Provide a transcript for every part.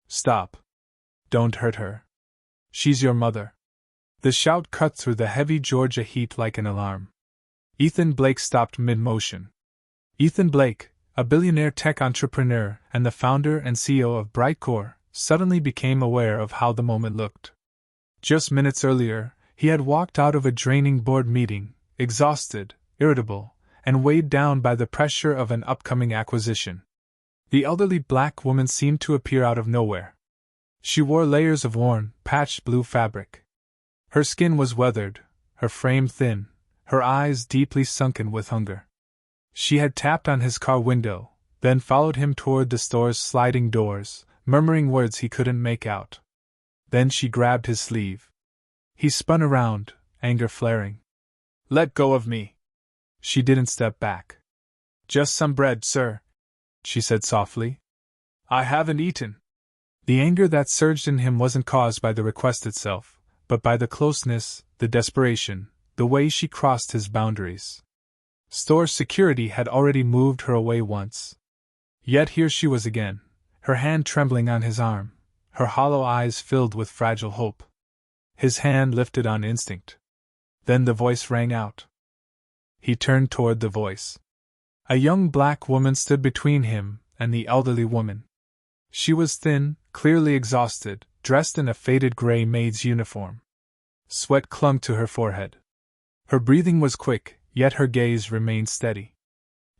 Stop. Don't hurt her. She's your mother. The shout cut through the heavy Georgia heat like an alarm. Ethan Blake stopped mid-motion. Ethan Blake, a billionaire tech entrepreneur and the founder and CEO of Brightcore, suddenly became aware of how the moment looked. Just minutes earlier, he had walked out of a draining board meeting, exhausted, irritable, and weighed down by the pressure of an upcoming acquisition. The elderly black woman seemed to appear out of nowhere. She wore layers of worn, patched blue fabric. Her skin was weathered, her frame thin, her eyes deeply sunken with hunger. She had tapped on his car window, then followed him toward the store's sliding doors, murmuring words he couldn't make out. Then she grabbed his sleeve. He spun around, anger flaring. "Let go of me." She didn't step back. "Just some bread, sir," she said softly. "I haven't eaten." The anger that surged in him wasn't caused by the request itself, but by the closeness, the desperation, the way she crossed his boundaries. Store security had already moved her away once. Yet here she was again, her hand trembling on his arm, her hollow eyes filled with fragile hope. His hand lifted on instinct. Then the voice rang out. He turned toward the voice. A young black woman stood between him and the elderly woman. She was thin, clearly exhausted, dressed in a faded gray maid's uniform. Sweat clung to her forehead. Her breathing was quick, yet her gaze remained steady.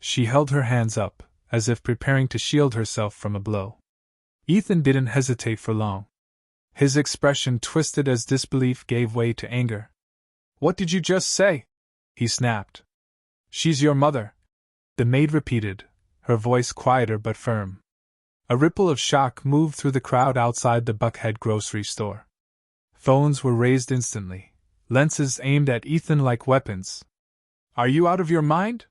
She held her hands up, as if preparing to shield herself from a blow. Ethan didn't hesitate for long. His expression twisted as disbelief gave way to anger. "What did you just say?" he snapped. "She's your mother," the maid repeated, her voice quieter but firm. A ripple of shock moved through the crowd outside the Buckhead grocery store. Phones were raised instantly, lenses aimed at Ethan like weapons. "Are you out of your mind?"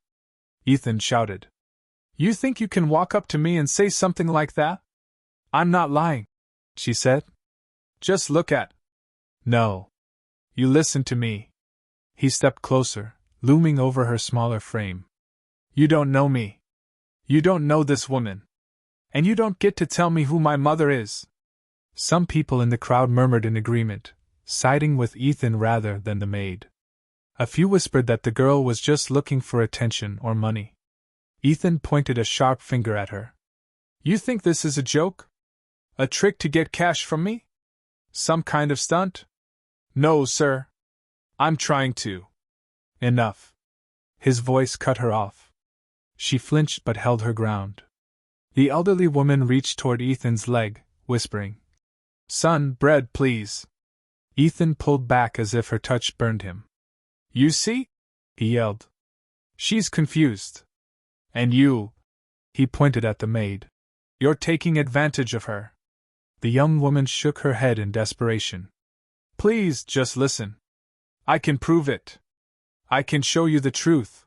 Ethan shouted. "You think you can walk up to me and say something like that?" "I'm not lying," she said. "Just look at." "No. You listen to me." He stepped closer, looming over her smaller frame. "You don't know me. You don't know this woman. And you don't get to tell me who my mother is." Some people in the crowd murmured in agreement, siding with Ethan rather than the maid. A few whispered that the girl was just looking for attention or money. Ethan pointed a sharp finger at her. "You think this is a joke? A trick to get cash from me? Some kind of stunt?" "No, sir. I'm trying to." "Enough." His voice cut her off. She flinched but held her ground. The elderly woman reached toward Ethan's leg, whispering, "Son, bread, please." Ethan pulled back as if her touch burned him. "You see?" he yelled. "She's confused. And you," he pointed at the maid, "you're taking advantage of her." The young woman shook her head in desperation. "Please, just listen. I can prove it. I can show you the truth."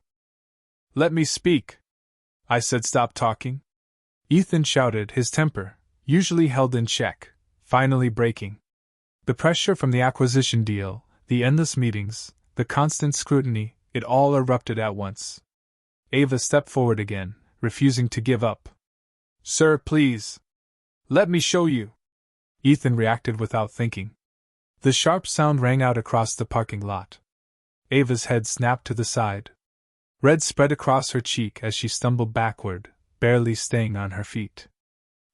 "Let me speak." I said stop talking. Ethan shouted, his temper, usually held in check, finally breaking. The pressure from the acquisition deal, the endless meetings, the constant scrutiny, it all erupted at once. Ava stepped forward again, refusing to give up. "Sir, please. Let me show you." Ethan reacted without thinking. The sharp sound rang out across the parking lot. Ava's head snapped to the side. Red spread across her cheek as she stumbled backward, barely staying on her feet.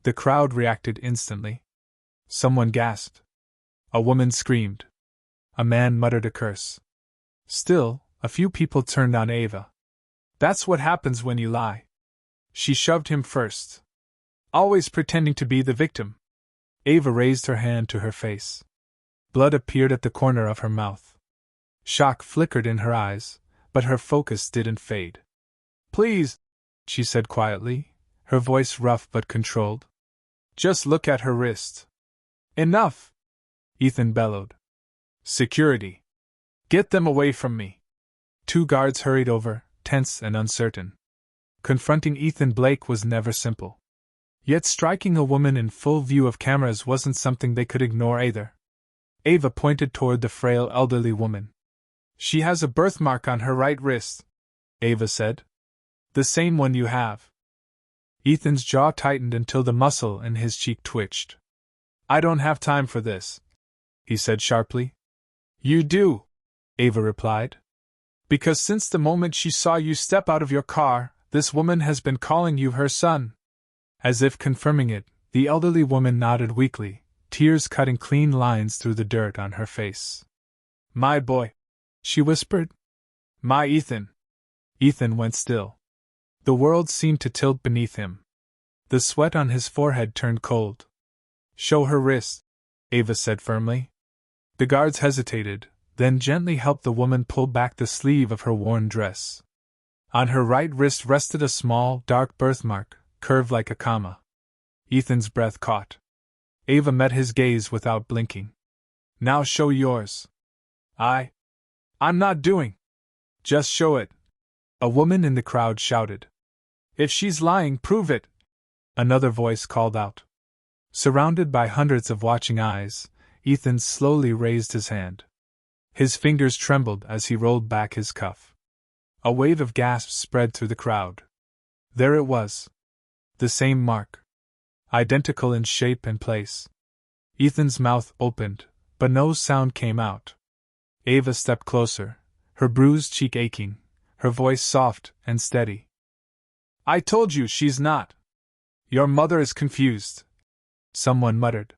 The crowd reacted instantly. Someone gasped. A woman screamed. A man muttered a curse. Still, a few people turned on Ava. "That's what happens when you lie." She shoved him first. "Always pretending to be the victim." Ava raised her hand to her face. Blood appeared at the corner of her mouth. Shock flickered in her eyes, but her focus didn't fade. "Please," she said quietly, her voice rough but controlled. "Just look at her wrist." "Enough!" Ethan bellowed. "Security! Get them away from me!" Two guards hurried over, tense and uncertain. Confronting Ethan Blake was never simple. Yet striking a woman in full view of cameras wasn't something they could ignore either. Ava pointed toward the frail elderly woman. "She has a birthmark on her right wrist," Ava said. "The same one you have." Ethan's jaw tightened until the muscle in his cheek twitched. I don't have time for this, he said sharply. You do, Ava replied. Because since the moment she saw you step out of your car, this woman has been calling you her son. As if confirming it, the elderly woman nodded weakly, tears cutting clean lines through the dirt on her face. My boy, she whispered. My Ethan. Ethan went still. The world seemed to tilt beneath him. The sweat on his forehead turned cold. Show her wrist, Ava said firmly. The guards hesitated, then gently helped the woman pull back the sleeve of her worn dress. On her right wrist rested a small, dark birthmark, curved like a comma. Ethan's breath caught. Ava met his gaze without blinking. Now show yours. I'm not doing. Just show it. A woman in the crowd shouted. If she's lying, prove it. Another voice called out. Surrounded by hundreds of watching eyes, Ethan slowly raised his hand. His fingers trembled as he rolled back his cuff. A wave of gasps spread through the crowd. There it was. The same mark. Identical in shape and place. Ethan's mouth opened, but no sound came out. Ava stepped closer, her bruised cheek aching, her voice soft and steady. I told you she's not. Your mother is confused. Someone muttered.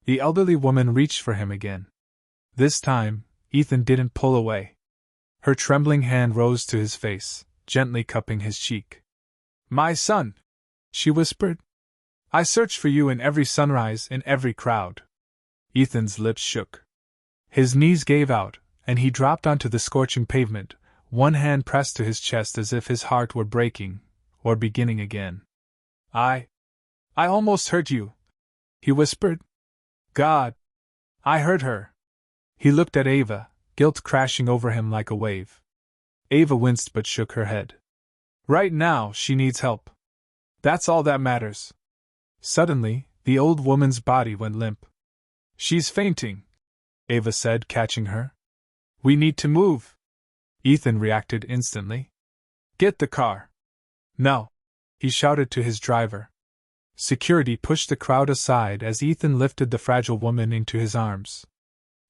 The elderly woman reached for him again. This time, Ethan didn't pull away. Her trembling hand rose to his face, gently cupping his cheek. My son, she whispered. I searched for you in every sunrise, in every crowd. Ethan's lips shook. His knees gave out, and he dropped onto the scorching pavement, one hand pressed to his chest as if his heart were breaking, or beginning again. I almost hurt you, he whispered. God, I hurt her. He looked at Ava, guilt crashing over him like a wave. Ava winced but shook her head. Right now, she needs help. That's all that matters. Suddenly, the old woman's body went limp. She's fainting, Ava said, catching her. We need to move. Ethan reacted instantly. Get the car. No, he shouted to his driver. Security pushed the crowd aside as Ethan lifted the fragile woman into his arms.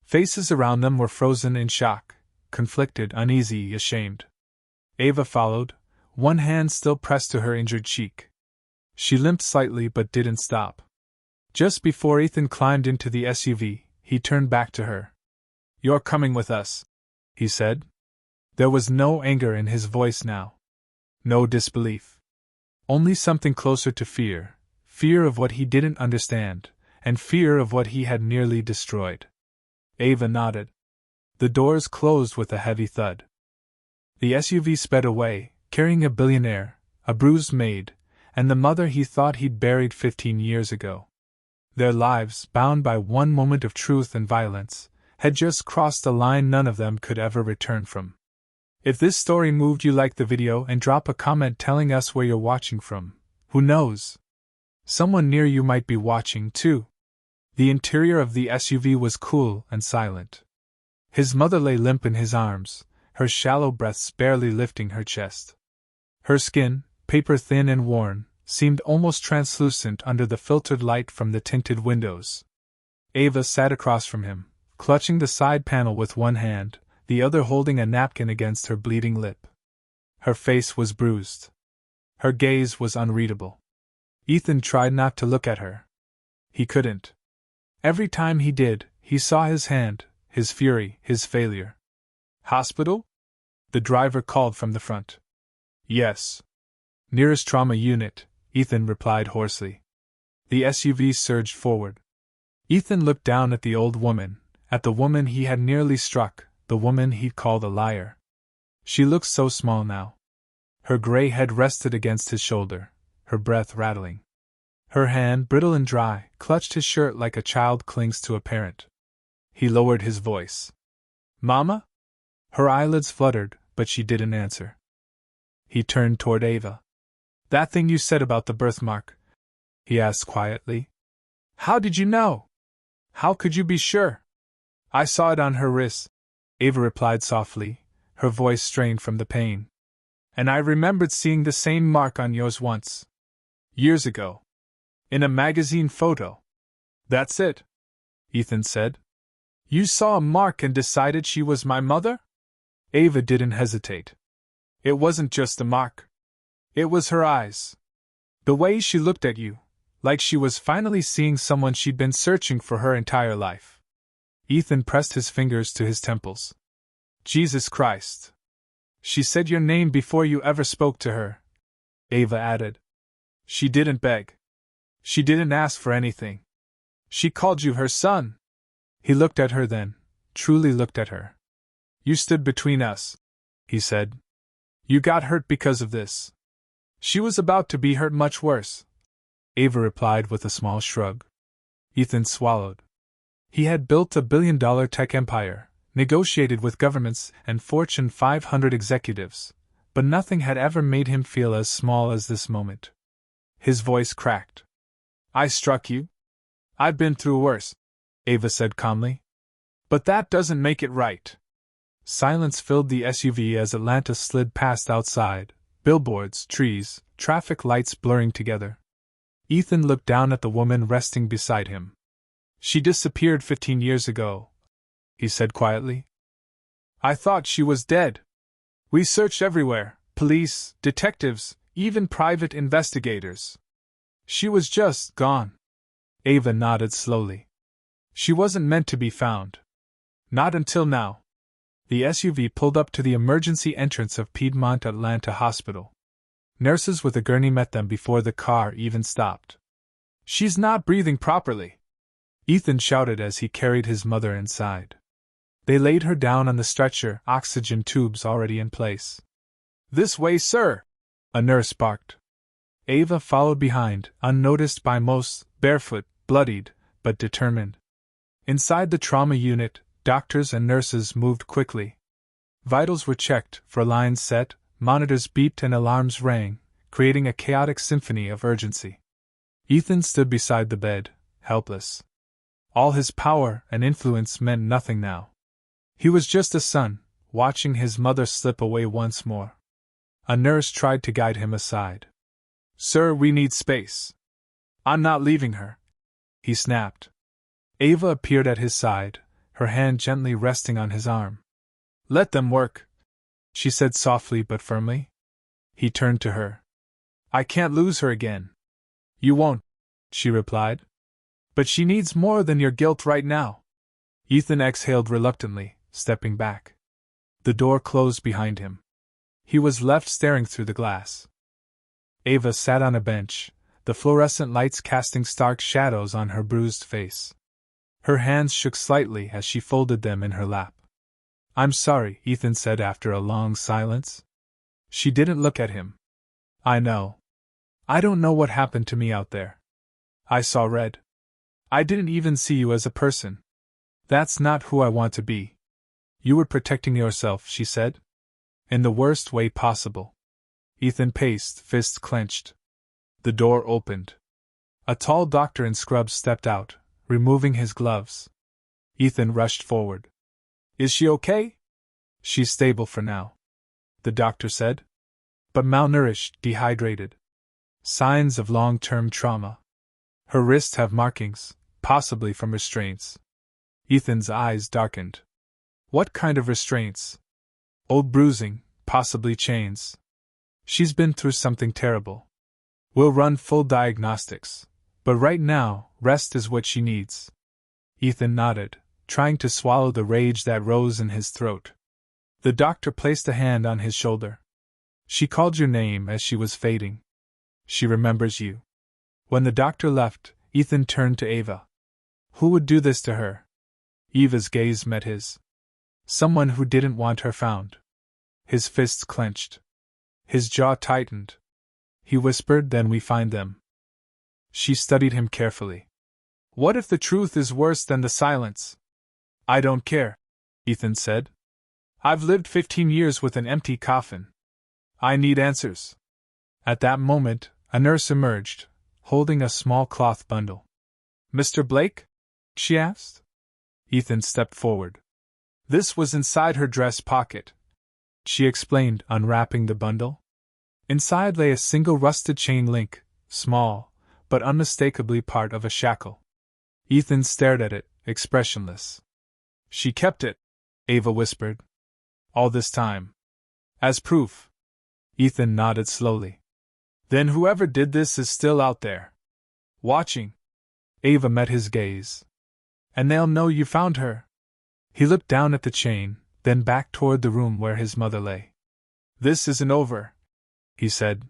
Faces around them were frozen in shock, conflicted, uneasy, ashamed. Ava followed, one hand still pressed to her injured cheek. She limped slightly but didn't stop. Just before Ethan climbed into the SUV, he turned back to her. You're coming with us, he said. There was no anger in his voice now. No disbelief. Only something closer to fear. Fear of what he didn't understand, and fear of what he had nearly destroyed. Ava nodded. The doors closed with a heavy thud. The SUV sped away, carrying a billionaire, a bruised maid, and the mother he thought he'd buried 15 years ago. Their lives, bound by one moment of truth and violence, had just crossed a line none of them could ever return from. If this story moved you, like the video and drop a comment telling us where you're watching from. Who knows? Someone near you might be watching too. The interior of the SUV was cool and silent. His mother lay limp in his arms, her shallow breaths barely lifting her chest. Her skin, paper thin and worn, seemed almost translucent under the filtered light from the tinted windows. Ava sat across from him, clutching the side panel with one hand, the other holding a napkin against her bleeding lip. Her face was bruised. Her gaze was unreadable. Ethan tried not to look at her. He couldn't. Every time he did, he saw his hand, his fury, his failure. Hospital? The driver called from the front. Yes. Nearest trauma unit, Ethan replied hoarsely. The SUV surged forward. Ethan looked down at the old woman, at the woman he had nearly struck, the woman he'd called a liar. She looked so small now. Her gray head rested against his shoulder, her breath rattling. Her hand, brittle and dry, clutched his shirt like a child clings to a parent. He lowered his voice. Mama? Her eyelids fluttered, but she didn't answer. He turned toward Ava. That thing you said about the birthmark? He asked quietly. How did you know? How could you be sure? I saw it on her wrist, Ava replied softly, her voice strained from the pain. And I remembered seeing the same mark on yours once. Years ago. In a magazine photo. That's it, Ethan said. You saw a mark and decided she was my mother? Ava didn't hesitate. It wasn't just a mark. It was her eyes. The way she looked at you, like she was finally seeing someone she'd been searching for her entire life. Ethan pressed his fingers to his temples. Jesus Christ. She said your name before you ever spoke to her, Ava added. She didn't beg. She didn't ask for anything. She called you her son. He looked at her then, truly looked at her. You stood between us, he said. You got hurt because of this. She was about to be hurt much worse, Ava replied with a small shrug. Ethan swallowed. He had built a billion-dollar tech empire, negotiated with governments and Fortune 500 executives, but nothing had ever made him feel as small as this moment. His voice cracked. I struck you? I've been through worse, Ava said calmly. But that doesn't make it right. Silence filled the SUV as Atlanta slid past outside, billboards, trees, traffic lights blurring together. Ethan looked down at the woman resting beside him. She disappeared 15 years ago, he said quietly. I thought she was dead. We searched everywhere, police, detectives, even private investigators. She was just gone. Ava nodded slowly. She wasn't meant to be found. Not until now. The SUV pulled up to the emergency entrance of Piedmont Atlanta Hospital. Nurses with a gurney met them before the car even stopped. She's not breathing properly, Ethan shouted as he carried his mother inside. They laid her down on the stretcher, oxygen tubes already in place. This way, sir, a nurse barked. Ava followed behind, unnoticed by most, barefoot, bloodied, but determined. Inside the trauma unit, doctors and nurses moved quickly. Vitals were checked, for lines set, monitors beeped and alarms rang, creating a chaotic symphony of urgency. Ethan stood beside the bed, helpless. All his power and influence meant nothing now. He was just a son, watching his mother slip away once more. A nurse tried to guide him aside. Sir, we need space. I'm not leaving her, he snapped. Ava appeared at his side, her hand gently resting on his arm. Let them work, she said softly but firmly. He turned to her. I can't lose her again. You won't, she replied. But she needs more than your guilt right now. Ethan exhaled reluctantly, stepping back. The door closed behind him. He was left staring through the glass. Ava sat on a bench, the fluorescent lights casting stark shadows on her bruised face. Her hands shook slightly as she folded them in her lap. I'm sorry, Ethan said after a long silence. She didn't look at him. I know. I don't know what happened to me out there. I saw red. I didn't even see you as a person. That's not who I want to be. You were protecting yourself, she said. In the worst way possible. Ethan paced, fists clenched. The door opened. A tall doctor in scrubs stepped out, removing his gloves. Ethan rushed forward. Is she okay? She's stable for now, the doctor said. But malnourished, dehydrated. Signs of long-term trauma. Her wrists have markings, possibly from restraints. Ethan's eyes darkened. What kind of restraints? Old bruising, possibly chains. She's been through something terrible. We'll run full diagnostics, but right now, rest is what she needs. Ethan nodded, trying to swallow the rage that rose in his throat. The doctor placed a hand on his shoulder. She called your name as she was fading. She remembers you. When the doctor left, Ethan turned to Ava. Who would do this to her? Eva's gaze met his. Someone who didn't want her found. His fists clenched. His jaw tightened. He whispered, then we find them. She studied him carefully. What if the truth is worse than the silence? I don't care, Ethan said. I've lived 15 years with an empty coffin. I need answers. At that moment, a nurse emerged, holding a small cloth bundle. Mr. Blake? She asked. Ethan stepped forward. This was inside her dress pocket, she explained, unwrapping the bundle. Inside lay a single rusted chain link, small, but unmistakably part of a shackle. Ethan stared at it, expressionless. She kept it, Ava whispered. All this time. As proof. Ethan nodded slowly. Then whoever did this is still out there. Watching. Ava met his gaze. And they'll know you found her. He looked down at the chain, then back toward the room where his mother lay. This isn't over, he said.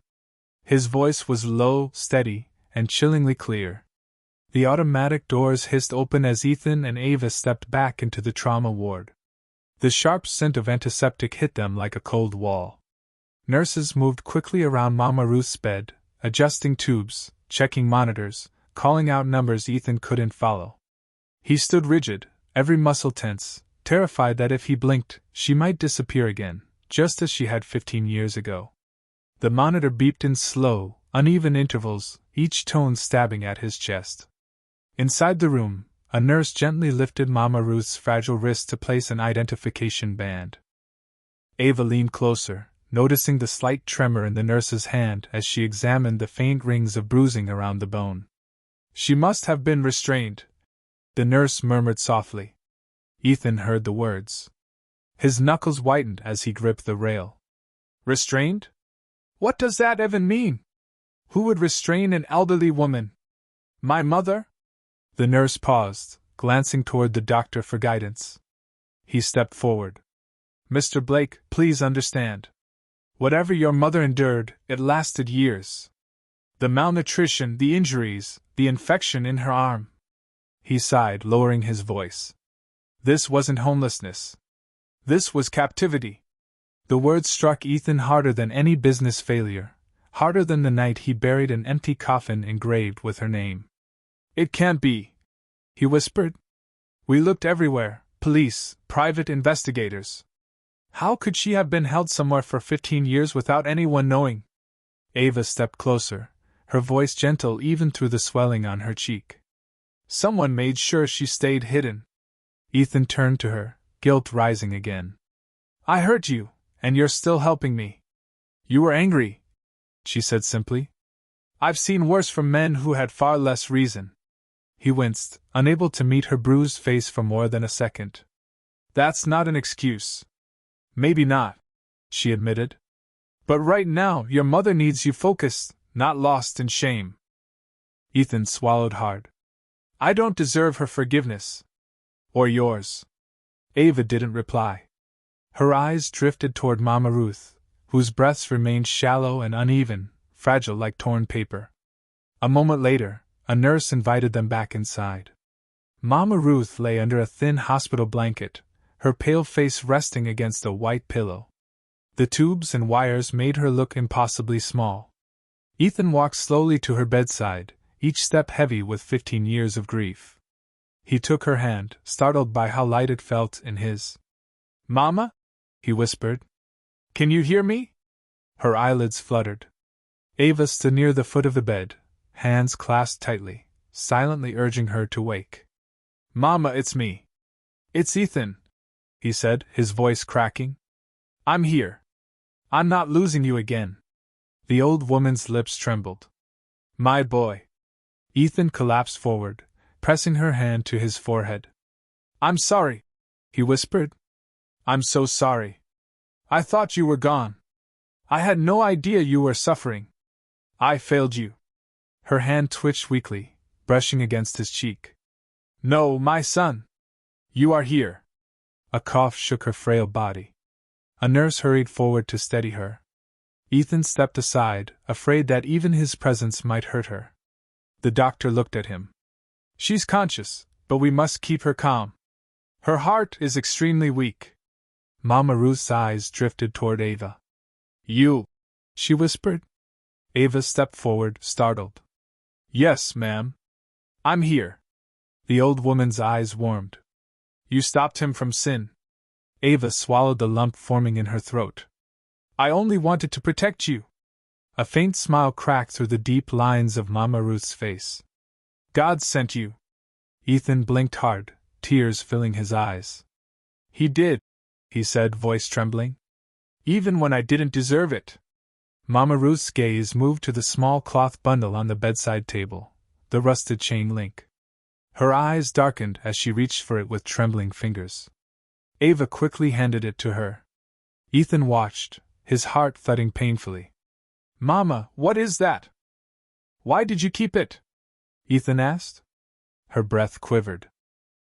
His voice was low, steady, and chillingly clear. The automatic doors hissed open as Ethan and Ava stepped back into the trauma ward. The sharp scent of antiseptic hit them like a cold wall. Nurses moved quickly around Mama Ruth's bed, adjusting tubes, checking monitors, calling out numbers Ethan couldn't follow. He stood rigid, every muscle tense, terrified that if he blinked, she might disappear again, just as she had 15 years ago. The monitor beeped in slow, uneven intervals, each tone stabbing at his chest. Inside the room, a nurse gently lifted Mama Ruth's fragile wrist to place an identification band. Ava leaned closer, noticing the slight tremor in the nurse's hand as she examined the faint rings of bruising around the bone. She must have been restrained, the nurse murmured softly. Ethan heard the words. His knuckles whitened as he gripped the rail. Restrained? What does that even mean? Who would restrain an elderly woman? My mother? The nurse paused, glancing toward the doctor for guidance. He stepped forward. Mr. Blake, please understand. Whatever your mother endured, it lasted years. The malnutrition, the injuries, the infection in her arm. He sighed, lowering his voice. This wasn't homelessness. This was captivity. The words struck Ethan harder than any business failure, harder than the night he buried an empty coffin engraved with her name. It can't be, he whispered. We looked everywhere, police, private investigators. How could she have been held somewhere for 15 years without anyone knowing? Ava stepped closer, her voice gentle even through the swelling on her cheek. Someone made sure she stayed hidden. Ethan turned to her, guilt rising again. I hurt you, and you're still helping me. You were angry, she said simply. I've seen worse from men who had far less reason. He winced, unable to meet her bruised face for more than a second. That's not an excuse. Maybe not, she admitted. But right now, your mother needs you focused, not lost in shame. Ethan swallowed hard. I don't deserve her forgiveness. Or yours. Ava didn't reply. Her eyes drifted toward Mama Ruth, whose breaths remained shallow and uneven, fragile like torn paper. A moment later, a nurse invited them back inside. Mama Ruth lay under a thin hospital blanket, her pale face resting against a white pillow. The tubes and wires made her look impossibly small. Ethan walked slowly to her bedside, each step heavy with 15 years of grief. He took her hand, startled by how light it felt in his. Mama? He whispered. Can you hear me? Her eyelids fluttered. Ava stood near the foot of the bed, hands clasped tightly, silently urging her to wake. Mama, it's me. It's Ethan, he said, his voice cracking. I'm here. I'm not losing you again. The old woman's lips trembled. My boy. Ethan collapsed forward, pressing her hand to his forehead. I'm sorry, he whispered. I'm so sorry. I thought you were gone. I had no idea you were suffering. I failed you. Her hand twitched weakly, brushing against his cheek. No, my son. You are here. A cough shook her frail body. A nurse hurried forward to steady her. Ethan stepped aside, afraid that even his presence might hurt her. The doctor looked at him. She's conscious, but we must keep her calm. Her heart is extremely weak. Mama Ruth's eyes drifted toward Ava. You, she whispered. Ava stepped forward, startled. Yes, ma'am. I'm here. The old woman's eyes warmed. You stopped him from sin. Ava swallowed the lump forming in her throat. I only wanted to protect you. A faint smile cracked through the deep lines of Mama Ruth's face. God sent you. Ethan blinked hard, tears filling his eyes. He did, he said, voice trembling. Even when I didn't deserve it. Mama Ruth's gaze moved to the small cloth bundle on the bedside table, the rusted chain link. Her eyes darkened as she reached for it with trembling fingers. Ava quickly handed it to her. Ethan watched, his heart thudding painfully. "Mama, what is that? Why did you keep it?" Ethan asked. Her breath quivered.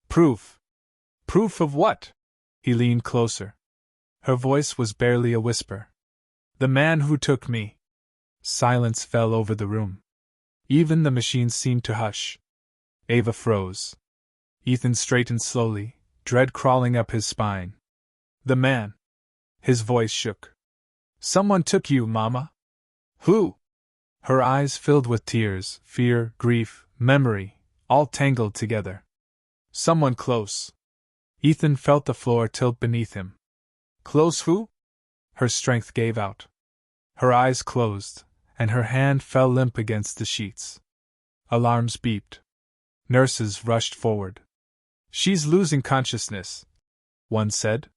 "Proof." "Proof of what?" He leaned closer. Her voice was barely a whisper. "The man who took me." Silence fell over the room. Even the machines seemed to hush. Ava froze. Ethan straightened slowly, dread crawling up his spine. "The man." His voice shook. "Someone took you, Mama." "Who?" Her eyes filled with tears, fear, grief, memory, all tangled together. "Someone close." Ethan felt the floor tilt beneath him. "Close who?" Her strength gave out. Her eyes closed, and her hand fell limp against the sheets. Alarms beeped. Nurses rushed forward. "She's losing consciousness," one said.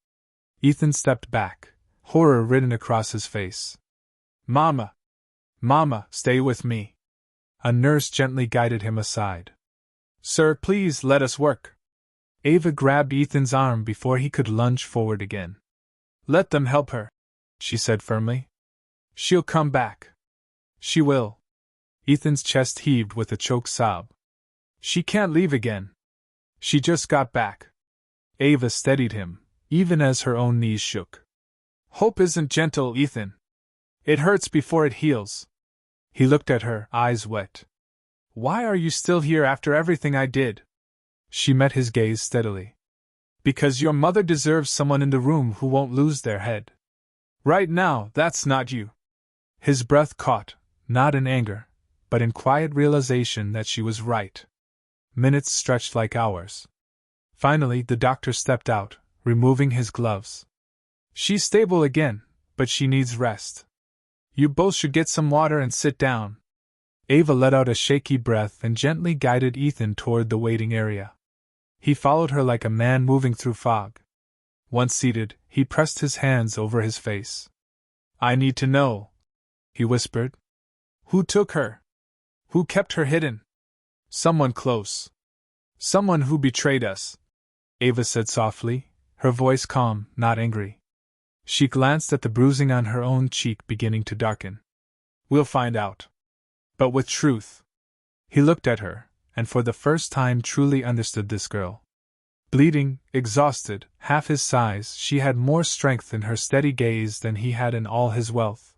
Ethan stepped back, horror written across his face. "Mama! Mama, stay with me." A nurse gently guided him aside. "Sir, please let us work." Ava grabbed Ethan's arm before he could lunge forward again. "Let them help her," she said firmly. "She'll come back." "She will." Ethan's chest heaved with a choked sob. "She can't leave again. She just got back." Ava steadied him, even as her own knees shook. "Hope isn't gentle, Ethan. It hurts before it heals." He looked at her, eyes wet. "Why are you still here after everything I did?" She met his gaze steadily. "Because your mother deserves someone in the room who won't lose their head. Right now, that's not you." His breath caught, not in anger, but in quiet realization that she was right. Minutes stretched like hours. Finally, the doctor stepped out, removing his gloves. "She's stable again, but she needs rest. You both should get some water and sit down." Ava let out a shaky breath and gently guided Ethan toward the waiting area. He followed her like a man moving through fog. Once seated, he pressed his hands over his face. "I need to know," he whispered. "Who took her? Who kept her hidden?" "Someone close. Someone who betrayed us," Ava said softly, her voice calm, not angry. She glanced at the bruising on her own cheek beginning to darken. "We'll find out. But with truth." He looked at her, and for the first time truly understood this girl. Bleeding, exhausted, half his size, she had more strength in her steady gaze than he had in all his wealth.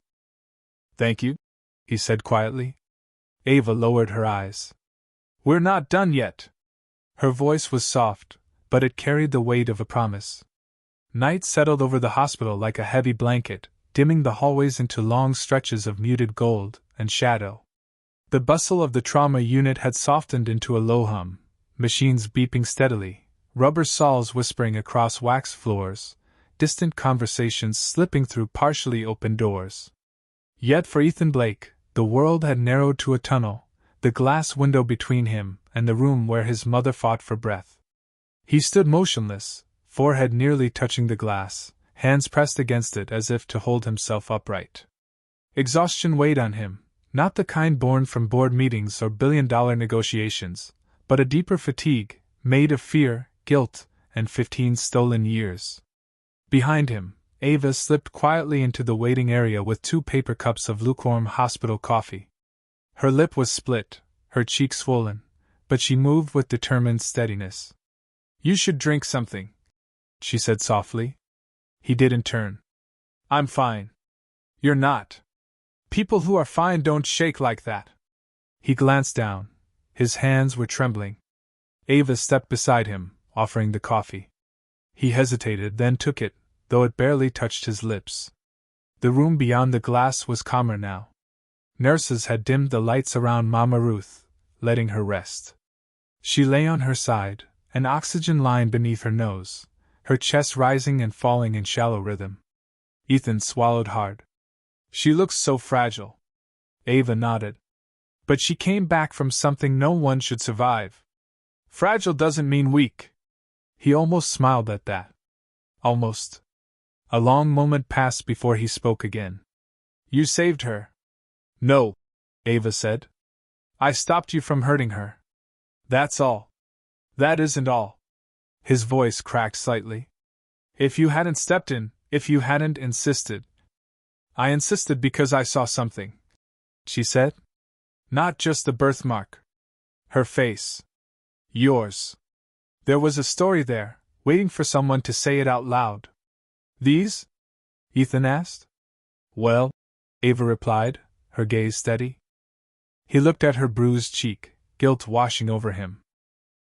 "Thank you," he said quietly. Ava lowered her eyes. "We're not done yet." Her voice was soft, but it carried the weight of a promise. Night settled over the hospital like a heavy blanket, dimming the hallways into long stretches of muted gold and shadow. The bustle of the trauma unit had softened into a low hum, machines beeping steadily, rubber saws whispering across wax floors, distant conversations slipping through partially open doors. Yet for Ethan Blake, the world had narrowed to a tunnel, the glass window between him and the room where his mother fought for breath. He stood motionless, forehead nearly touching the glass, hands pressed against it as if to hold himself upright. Exhaustion weighed on him, not the kind born from board meetings or billion-dollar negotiations, but a deeper fatigue, made of fear, guilt, and 15 stolen years. Behind him, Ava slipped quietly into the waiting area with 2 paper cups of lukewarm hospital coffee. Her lip was split, her cheek swollen, but she moved with determined steadiness. "You should drink something," she said softly. He didn't turn. "I'm fine." "You're not. People who are fine don't shake like that." He glanced down. His hands were trembling. Ava stepped beside him, offering the coffee. He hesitated, then took it, though it barely touched his lips. The room beyond the glass was calmer now. Nurses had dimmed the lights around Mama Ruth, letting her rest. She lay on her side, an oxygen line beneath her nose, her chest rising and falling in shallow rhythm. Ethan swallowed hard. "She looks so fragile." Ava nodded. "But she came back from something no one should survive." "Fragile doesn't mean weak." He almost smiled at that. Almost. A long moment passed before he spoke again. "You saved her." "No," Ava said. "I stopped you from hurting her. That's all." That isn't all. His voice cracked slightly. If you hadn't stepped in, if you hadn't insisted. I insisted because I saw something, she said. Not just the birthmark. Her face. Yours. There was a story there, waiting for someone to say it out loud. These? Ethan asked. Well, Ava replied, her gaze steady. He looked at her bruised cheek, guilt washing over him.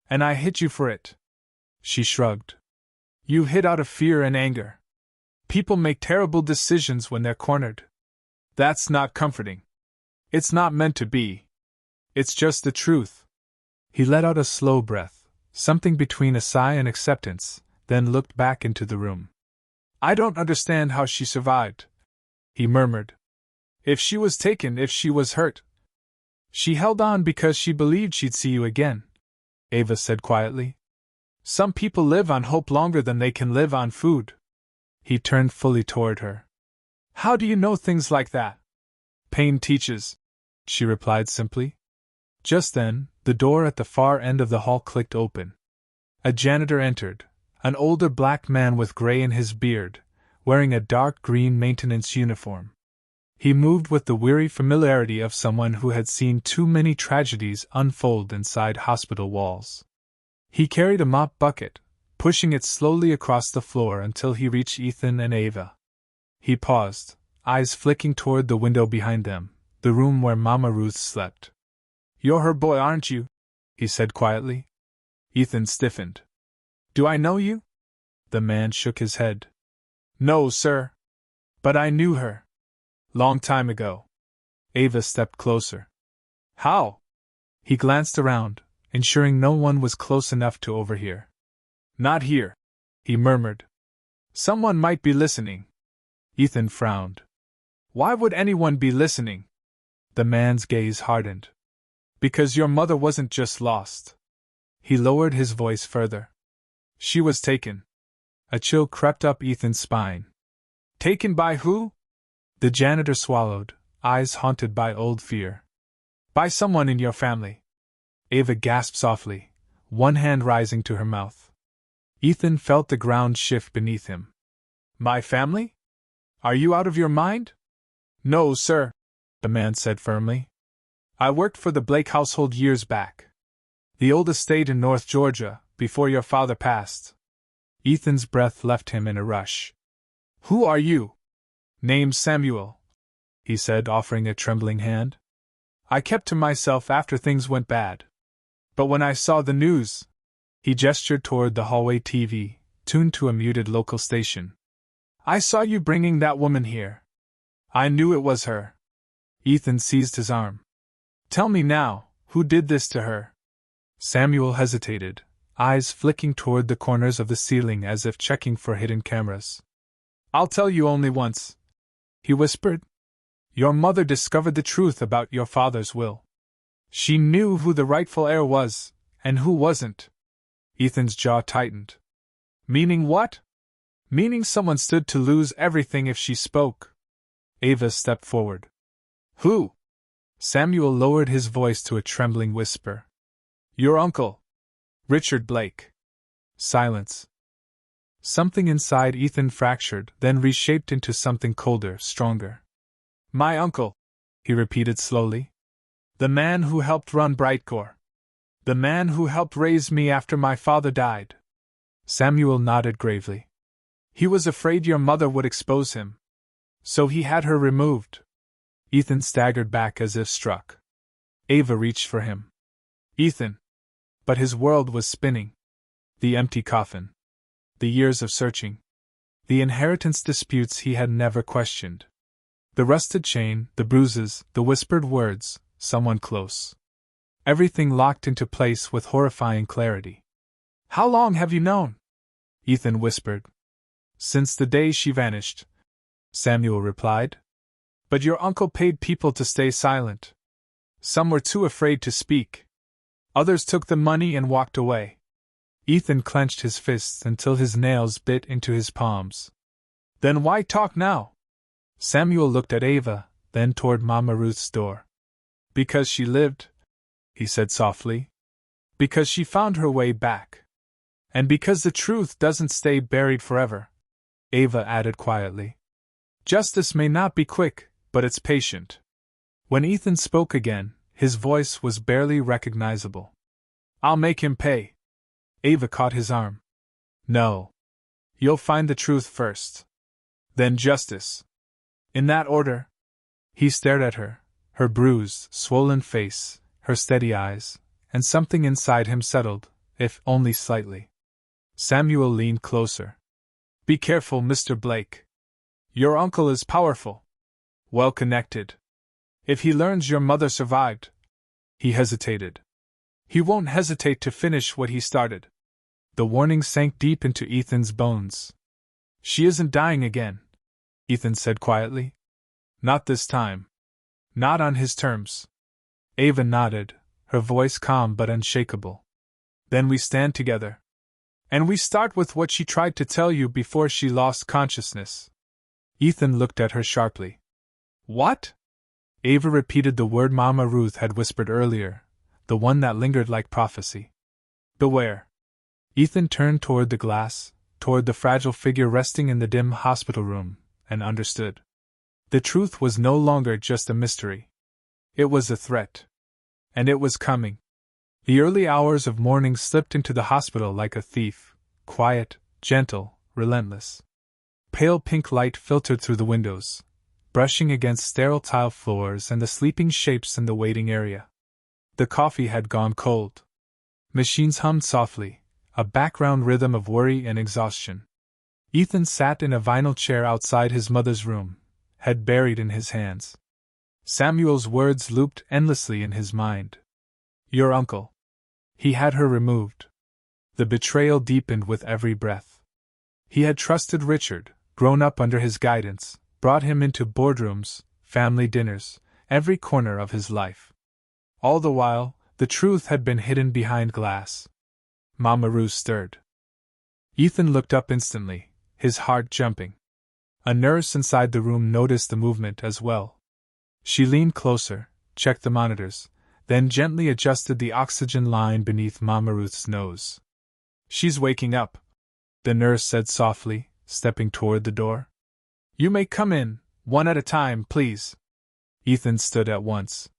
And I hit you for it. She shrugged. You hit out of fear and anger. People make terrible decisions when they're cornered. That's not comforting. It's not meant to be. It's just the truth. He let out a slow breath, something between a sigh and acceptance, then looked back into the room. I don't understand how she survived, he murmured. If she was taken, if she was hurt. She held on because she believed she'd see you again, Ava said quietly. Some people live on hope longer than they can live on food. He turned fully toward her. How do you know things like that? Pain teaches, she replied simply. Just then, the door at the far end of the hall clicked open. A janitor entered, an older black man with gray in his beard, wearing a dark green maintenance uniform. He moved with the weary familiarity of someone who had seen too many tragedies unfold inside hospital walls. He carried a mop bucket, pushing it slowly across the floor until he reached Ethan and Ava. He paused, eyes flicking toward the window behind them, the room where Mama Ruth slept. You're her boy, aren't you? He said quietly. Ethan stiffened. Do I know you? The man shook his head. No, sir. But I knew her. Long time ago. Ava stepped closer. How? He glanced around, ensuring no one was close enough to overhear. Not here, he murmured. Someone might be listening. Ethan frowned. Why would anyone be listening? The man's gaze hardened. Because your mother wasn't just lost. He lowered his voice further. She was taken. A chill crept up Ethan's spine. Taken by who? The janitor swallowed, eyes haunted by old fear. By someone in your family. Ava gasped softly, one hand rising to her mouth. Ethan felt the ground shift beneath him. My family? Are you out of your mind? No, sir, the man said firmly. I worked for the Blake household years back. The old estate in North Georgia, before your father passed. Ethan's breath left him in a rush. Who are you? Name's Samuel, he said, offering a trembling hand. I kept to myself after things went bad. But when I saw the news, he gestured toward the hallway TV, tuned to a muted local station. I saw you bringing that woman here. I knew it was her. Ethan seized his arm. Tell me now, who did this to her? Samuel hesitated, eyes flicking toward the corners of the ceiling as if checking for hidden cameras. I'll tell you only once, he whispered. Your mother discovered the truth about your father's will. She knew who the rightful heir was, and who wasn't. Ethan's jaw tightened. Meaning what? Meaning someone stood to lose everything if she spoke. Ava stepped forward. Who? Samuel lowered his voice to a trembling whisper. Your uncle. Richard Blake. Silence. Something inside Ethan fractured, then reshaped into something colder, stronger. My uncle, he repeated slowly. The man who helped run Brightcore. The man who helped raise me after my father died. Samuel nodded gravely. He was afraid your mother would expose him. So he had her removed. Ethan staggered back as if struck. Ava reached for him. Ethan. But his world was spinning. The empty coffin. The years of searching. The inheritance disputes he had never questioned. The rusted chain, the bruises, the whispered words, someone close. Everything locked into place with horrifying clarity. How long have you known? Ethan whispered. Since the day she vanished, Samuel replied. But your uncle paid people to stay silent. Some were too afraid to speak. Others took the money and walked away. Ethan clenched his fists until his nails bit into his palms. Then why talk now? Samuel looked at Ava, then toward Mama Ruth's door. Because she lived, he said softly. Because she found her way back. And because the truth doesn't stay buried forever, Ava added quietly. Justice may not be quick, but it's patient. When Ethan spoke again, his voice was barely recognizable. I'll make him pay. Ava caught his arm. No. You'll find the truth first. Then justice. In that order. He stared at her, her bruised, swollen face, her steady eyes, and something inside him settled, if only slightly. Samuel leaned closer. Be careful, Mr. Blake. Your uncle is powerful. Well connected. If he learns your mother survived. He hesitated. He won't hesitate to finish what he started. The warning sank deep into Ethan's bones. She isn't dying again, Ethan said quietly. Not this time. Not on his terms. Ava nodded, her voice calm but unshakable. Then we stand together. And we start with what she tried to tell you before she lost consciousness. Ethan looked at her sharply. What? Ava repeated the word Mama Ruth had whispered earlier, the one that lingered like prophecy. Beware. Ethan turned toward the glass, toward the fragile figure resting in the dim hospital room, and understood. The truth was no longer just a mystery. It was a threat. And it was coming. The early hours of morning slipped into the hospital like a thief, quiet, gentle, relentless. Pale pink light filtered through the windows, brushing against sterile tile floors and the sleeping shapes in the waiting area. The coffee had gone cold. Machines hummed softly, a background rhythm of worry and exhaustion. Ethan sat in a vinyl chair outside his mother's room, head buried in his hands. Samuel's words looped endlessly in his mind. Your uncle. He had her removed. The betrayal deepened with every breath. He had trusted Richard, grown up under his guidance, brought him into boardrooms, family dinners, every corner of his life. All the while, the truth had been hidden behind glass. Mama Ruth stirred. Ethan looked up instantly, his heart jumping. A nurse inside the room noticed the movement as well. She leaned closer, checked the monitors, then gently adjusted the oxygen line beneath Mama Ruth's nose. She's waking up, the nurse said softly, stepping toward the door. You may come in, one at a time, please. Ethan stood at once.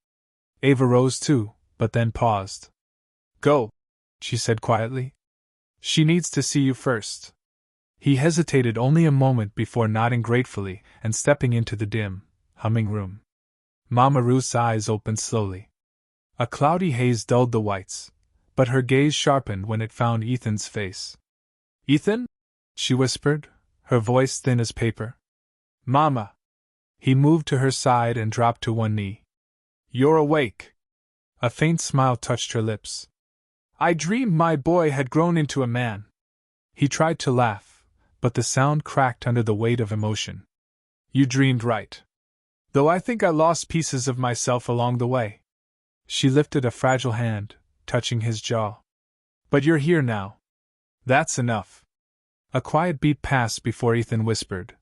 Ava rose too, but then paused. Go, she said quietly. She needs to see you first. He hesitated only a moment before nodding gratefully and stepping into the dim, humming room. Mama Ruth's eyes opened slowly. A cloudy haze dulled the whites, but her gaze sharpened when it found Ethan's face. Ethan? She whispered, her voice thin as paper. Mama. He moved to her side and dropped to one knee. You're awake. A faint smile touched her lips. I dreamed my boy had grown into a man. He tried to laugh, but the sound cracked under the weight of emotion. You dreamed right. Though I think I lost pieces of myself along the way. She lifted a fragile hand, touching his jaw. But you're here now. That's enough. A quiet beat passed before Ethan whispered.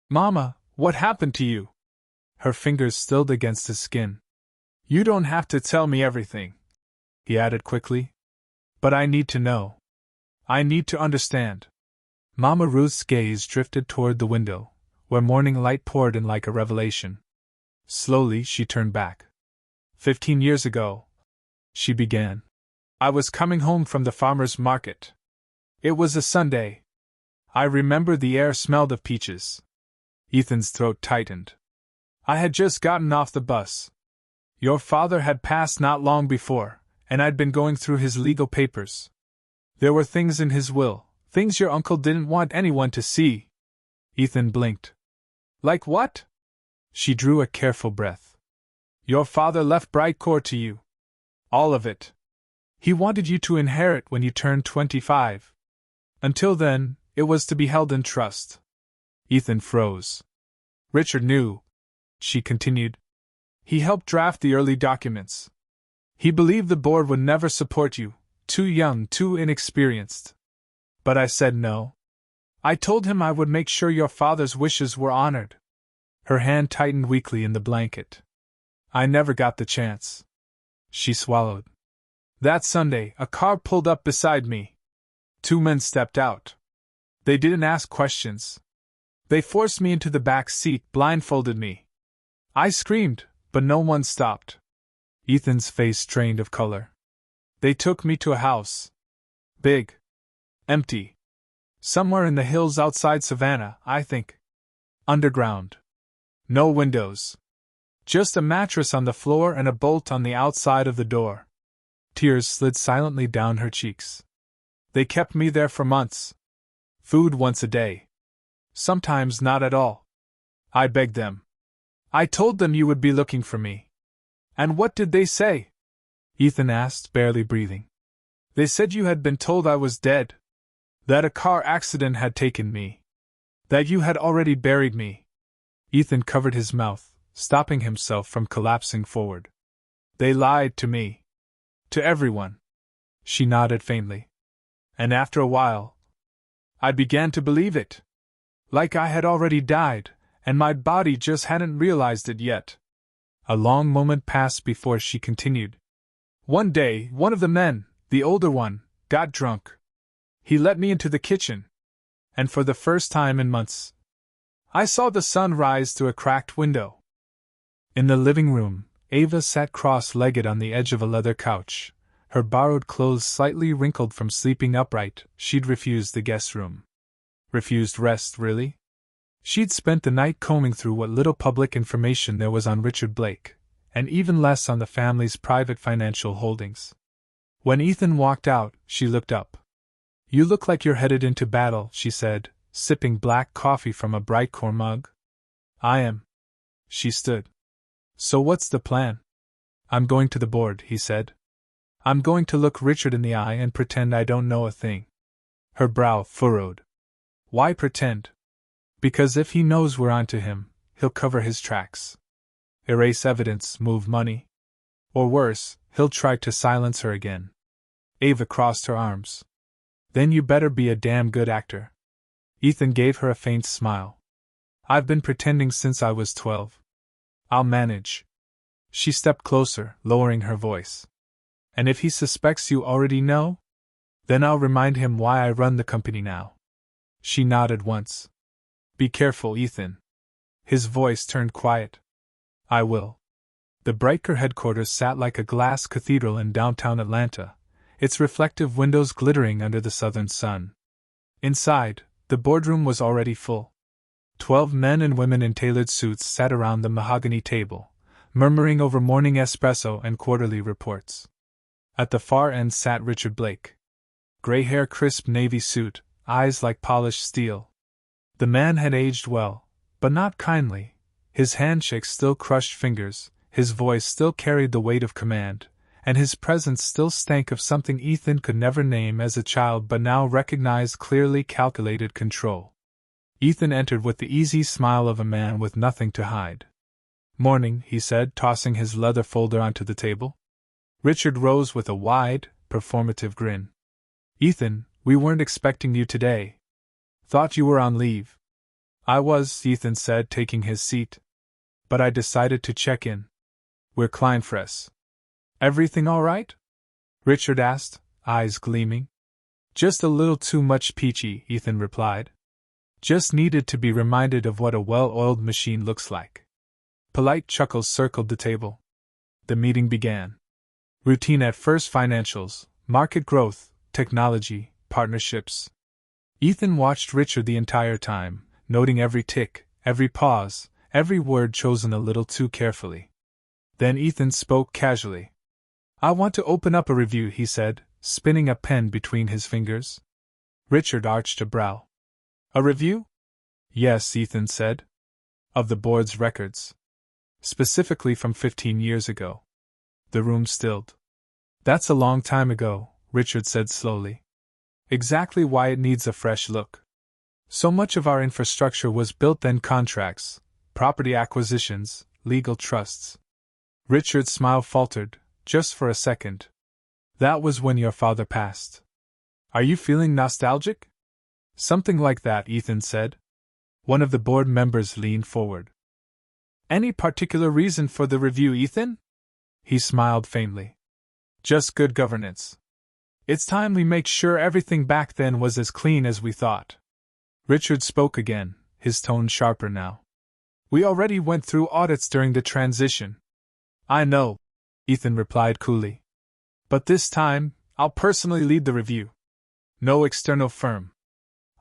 Mama, what happened to you? Her fingers stilled against his skin. You don't have to tell me everything, he added quickly. But I need to know. I need to understand. Mama Ruth's gaze drifted toward the window, where morning light poured in like a revelation. Slowly she turned back. 15 years ago, she began. I was coming home from the farmer's market. It was a Sunday. I remember the air smelled of peaches. Ethan's throat tightened. I had just gotten off the bus. Your father had passed not long before, and I'd been going through his legal papers. There were things in his will, things your uncle didn't want anyone to see. Ethan blinked. Like what? She drew a careful breath. Your father left Brightcore to you. All of it. He wanted you to inherit when you turned 25. Until then, it was to be held in trust. Ethan froze. Richard knew, she continued. He helped draft the early documents. He believed the board would never support you, too young, too inexperienced. But I said no. I told him I would make sure your father's wishes were honored. Her hand tightened weakly in the blanket. I never got the chance. She swallowed. That Sunday, a car pulled up beside me. Two men stepped out. They didn't ask questions. They forced me into the back seat, blindfolded me. I screamed, but no one stopped. Ethan's face strained of color. They took me to a house. Big. Empty. Somewhere in the hills outside Savannah, I think. Underground. No windows. Just a mattress on the floor and a bolt on the outside of the door. Tears slid silently down her cheeks. They kept me there for months. Food once a day. Sometimes not at all. I begged them. I told them you would be looking for me. And what did they say? Ethan asked, barely breathing. They said you had been told I was dead. That a car accident had taken me. That you had already buried me. Ethan covered his mouth, stopping himself from collapsing forward. They lied to me. To everyone. She nodded faintly. And after a while, I began to believe it. Like I had already died, and my body just hadn't realized it yet. A long moment passed before she continued. One day, one of the men, the older one, got drunk. He let me into the kitchen. And for the first time in months, I saw the sun rise through a cracked window. In the living room, Ava sat cross-legged on the edge of a leather couch, her borrowed clothes slightly wrinkled from sleeping upright. She'd refused the guest room. Refused rest, really? She'd spent the night combing through what little public information there was on Richard Blake, and even less on the family's private financial holdings. When Ethan walked out, she looked up. You look like you're headed into battle, she said, sipping black coffee from a bright core mug. I am. She stood. So what's the plan? I'm going to the board, he said. I'm going to look Richard in the eye and pretend I don't know a thing. Her brow furrowed. Why pretend? Because if he knows we're onto him, he'll cover his tracks. Erase evidence, move money. Or worse, he'll try to silence her again. Ava crossed her arms. Then you better be a damn good actor. Ethan gave her a faint smile. I've been pretending since I was 12. I'll manage. She stepped closer, lowering her voice. And if he suspects you already know? Then I'll remind him why I run the company now. She nodded once. Be careful, Ethan. His voice turned quiet. I will. The Breiker headquarters sat like a glass cathedral in downtown Atlanta, its reflective windows glittering under the southern sun. Inside, the boardroom was already full. 12 men and women in tailored suits sat around the mahogany table, murmuring over morning espresso and quarterly reports. At the far end sat Richard Blake. Gray hair, crisp navy suit, eyes like polished steel. The man had aged well, but not kindly. His handshake still crushed fingers, his voice still carried the weight of command, and his presence still stank of something Ethan could never name as a child but now recognized clearly calculated control. Ethan entered with the easy smile of a man with nothing to hide. Morning, he said, tossing his leather folder onto the table. Richard rose with a wide, performative grin. Ethan, we weren't expecting you today. Thought you were on leave. I was, Ethan said, taking his seat. But I decided to check in. We're Kleinfress. Everything all right? Richard asked, eyes gleaming. Just a little too much peachy, Ethan replied. Just needed to be reminded of what a well-oiled machine looks like. Polite chuckles circled the table. The meeting began. Routine at first: financials, market growth, technology, partnerships. Ethan watched Richard the entire time, noting every tick, every pause, every word chosen a little too carefully. Then Ethan spoke casually. I want to open up a review, he said, spinning a pen between his fingers. Richard arched a brow. A review? Yes, Ethan said. Of the board's records. Specifically from 15 years ago. The room stilled. That's a long time ago, Richard said slowly. Exactly why it needs a fresh look. So much of our infrastructure was built then: contracts, property acquisitions, legal trusts. Richard's smile faltered, just for a second. That was when your father passed. Are you feeling nostalgic? Something like that, Ethan said. One of the board members leaned forward. Any particular reason for the review, Ethan? He smiled faintly. Just good governance. It's time we make sure everything back then was as clean as we thought. Richard spoke again, his tone sharper now. We already went through audits during the transition. I know, Ethan replied coolly. But this time, I'll personally lead the review. No external firm.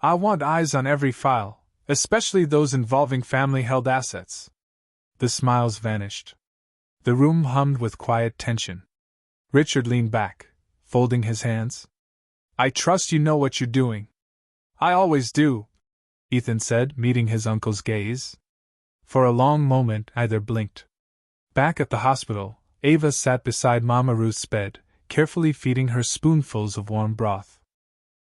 I want eyes on every file, especially those involving family-held assets. The smiles vanished. The room hummed with quiet tension. Richard leaned back, folding his hands. I trust you know what you're doing. I always do, Ethan said, meeting his uncle's gaze. For a long moment, either blinked. Back at the hospital, Ava sat beside Mama Ruth's bed, carefully feeding her spoonfuls of warm broth.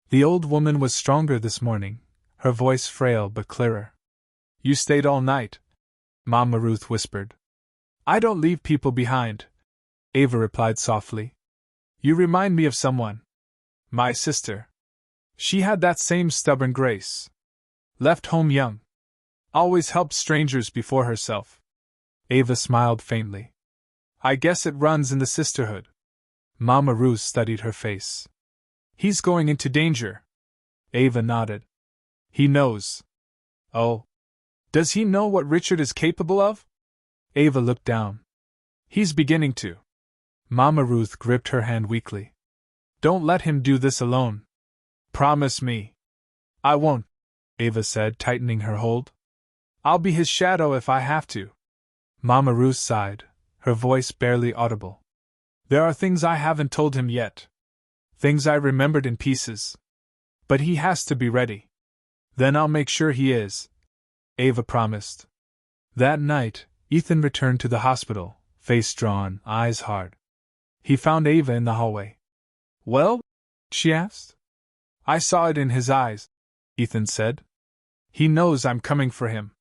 The old woman was stronger this morning, her voice frail but clearer. You stayed all night, Mama Ruth whispered. I don't leave people behind, Ava replied softly. You remind me of someone. My sister. She had that same stubborn grace. Left home young. Always helped strangers before herself. Ava smiled faintly. I guess it runs in the sisterhood. Mama Ruth studied her face. He's going into danger. Ava nodded. He knows. Oh. Does he know what Richard is capable of? Ava looked down. He's beginning to. Mama Ruth gripped her hand weakly. Don't let him do this alone. Promise me. I won't, Ava said, tightening her hold. I'll be his shadow if I have to. Mama Ruth sighed, her voice barely audible. There are things I haven't told him yet. Things I remembered in pieces. But he has to be ready. Then I'll make sure he is, Ava promised. That night, Ethan returned to the hospital, face drawn, eyes hard. He found Ava in the hallway. Well? She asked. I saw it in his eyes, Ethan said. He knows I'm coming for him.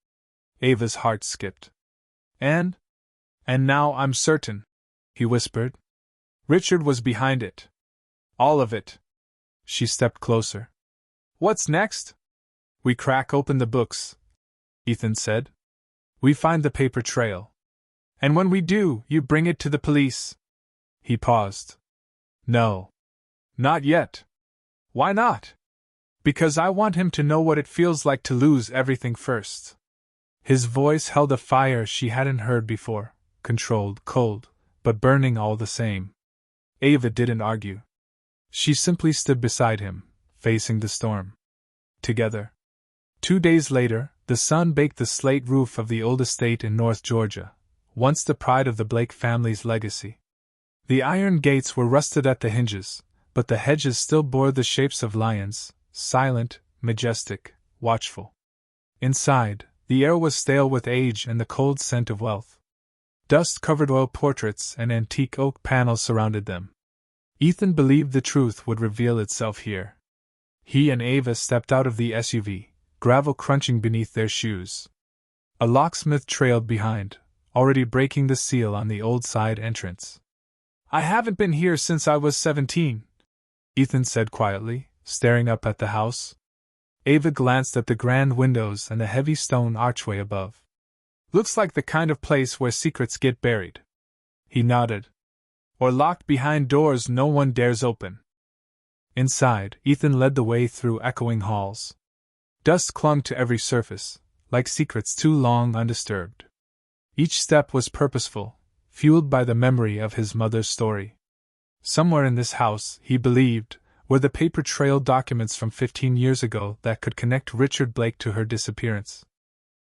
Ava's heart skipped. And now I'm certain, he whispered. Richard was behind it. All of it. She stepped closer. What's next? We crack open the books, Ethan said. We find the paper trail. And when we do, you bring it to the police. He paused. No. Not yet. Why not? Because I want him to know what it feels like to lose everything first. His voice held a fire she hadn't heard before, controlled, cold, but burning all the same. Ava didn't argue. She simply stood beside him, facing the storm. Together. 2 days later, the sun baked the slate roof of the old estate in North Georgia, once the pride of the Blake family's legacy. The iron gates were rusted at the hinges, but the hedges still bore the shapes of lions, silent, majestic, watchful. Inside, the air was stale with age and the cold scent of wealth. Dust-covered oil portraits and antique oak panels surrounded them. Ethan believed the truth would reveal itself here. He and Ava stepped out of the SUV, gravel crunching beneath their shoes. A locksmith trailed behind, already breaking the seal on the old side entrance. I haven't been here since I was 17, Ethan said quietly, staring up at the house. Ava glanced at the grand windows and the heavy stone archway above. Looks like the kind of place where secrets get buried. He nodded. Or locked behind doors no one dares open. Inside, Ethan led the way through echoing halls. Dust clung to every surface, like secrets too long undisturbed. Each step was purposeful, fueled by the memory of his mother's story. Somewhere in this house, he believed, were the paper trail documents from 15 years ago that could connect Richard Blake to her disappearance.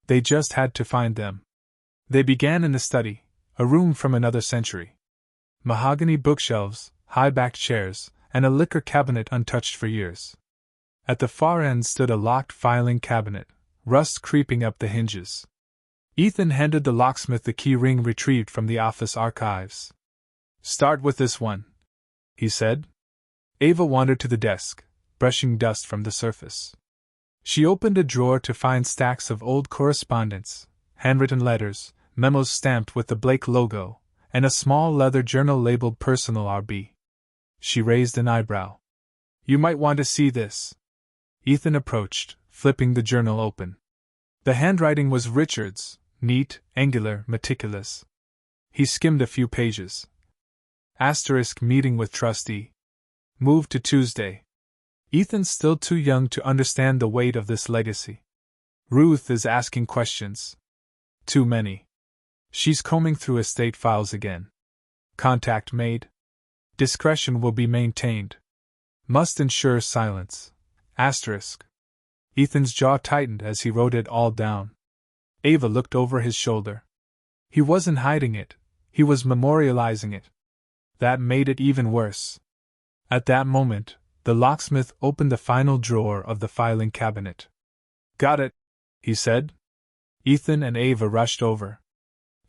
They just had to find them. They began in the study, a room from another century. Mahogany bookshelves, high-backed chairs, and a liquor cabinet untouched for years. At the far end stood a locked filing cabinet, rust creeping up the hinges. Ethan handed the locksmith the key ring retrieved from the office archives. Start with this one, he said. Ava wandered to the desk, brushing dust from the surface. She opened a drawer to find stacks of old correspondence, handwritten letters, memos stamped with the Blake logo, and a small leather journal labeled Personal RB. She raised an eyebrow. You might want to see this. Ethan approached, flipping the journal open. The handwriting was Richard's, neat, angular, meticulous. He skimmed a few pages. Meeting with trustee. Moved to Tuesday. Ethan's still too young to understand the weight of this legacy. Ruth is asking questions. Too many. She's combing through estate files again. Contact made. Discretion will be maintained. Must ensure silence. Asterisk. Ethan's jaw tightened as he wrote it all down. Ava looked over his shoulder. He wasn't hiding it, he was memorializing it. That made it even worse. At that moment, the locksmith opened the final drawer of the filing cabinet. Got it, he said. Ethan and Ava rushed over.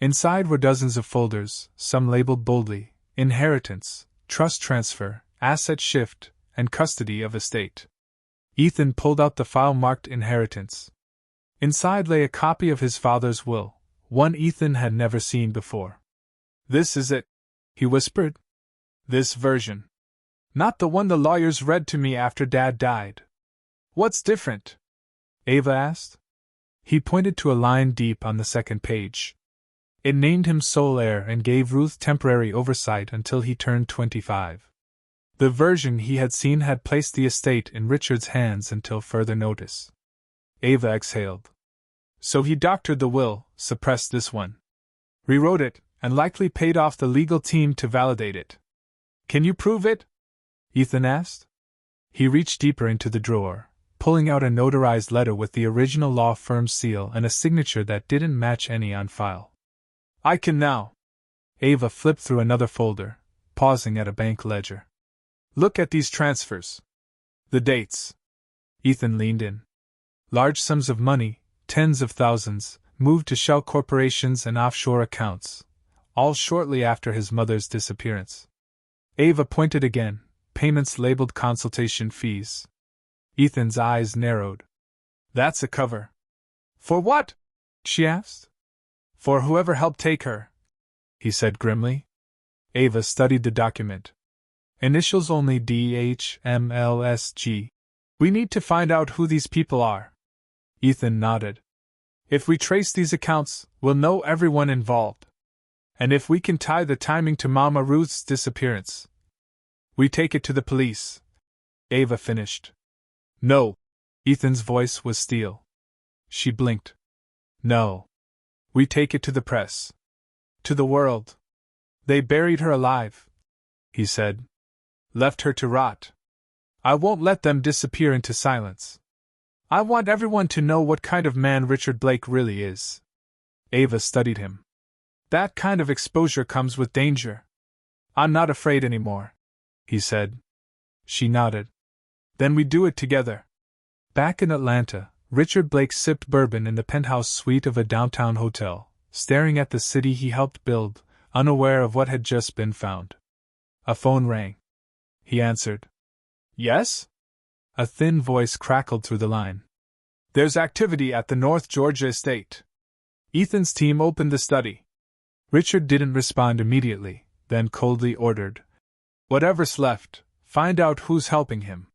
Inside were dozens of folders, some labeled boldly, inheritance, trust transfer, asset shift, and custody of estate. Ethan pulled out the file marked inheritance. Inside lay a copy of his father's will, one Ethan had never seen before. This is it, he whispered. This version. Not the one the lawyers read to me after Dad died. What's different? Ava asked. He pointed to a line deep on the second page. It named him sole heir and gave Ruth temporary oversight until he turned 25. The version he had seen had placed the estate in Richard's hands until further notice. Ava exhaled. So he doctored the will, suppressed this one. Rewrote it, and likely paid off the legal team to validate it. Can you prove it? Ethan asked. He reached deeper into the drawer, pulling out a notarized letter with the original law firm's seal and a signature that didn't match any on file. I can now. Ava flipped through another folder, pausing at a bank ledger. Look at these transfers. The dates. Ethan leaned in. Large sums of money, tens of thousands, moved to shell corporations and offshore accounts, all shortly after his mother's disappearance. Ava pointed again, payments labeled consultation fees. Ethan's eyes narrowed. That's a cover. For what? She asked. For whoever helped take her, he said grimly. Ava studied the document. Initials only DHMLSG. We need to find out who these people are. Ethan nodded. If we trace these accounts, we'll know everyone involved. And if we can tie the timing to Mama Ruth's disappearance, we take it to the police. Ava finished. No. Ethan's voice was steel. She blinked. No. We take it to the press. To the world. They buried her alive, he said. Left her to rot. I won't let them disappear into silence. I want everyone to know what kind of man Richard Blake really is. Ava studied him. That kind of exposure comes with danger. I'm not afraid anymore, he said. She nodded. Then we do it together. Back in Atlanta, Richard Blake sipped bourbon in the penthouse suite of a downtown hotel, staring at the city he helped build, unaware of what had just been found. A phone rang. He answered. Yes? A thin voice crackled through the line. There's activity at the North Georgia estate. Ethan's team opened the study. Richard didn't respond immediately, then coldly ordered, whatever's left, find out who's helping him.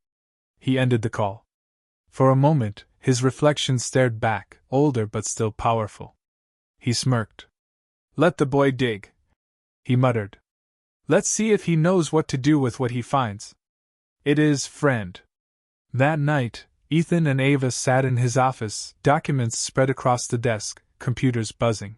He ended the call. For a moment, his reflection stared back, older but still powerful. He smirked. Let the boy dig, he muttered. Let's see if he knows what to do with what he finds. It is, friend. That night, Ethan and Ava sat in his office, documents spread across the desk, computers buzzing.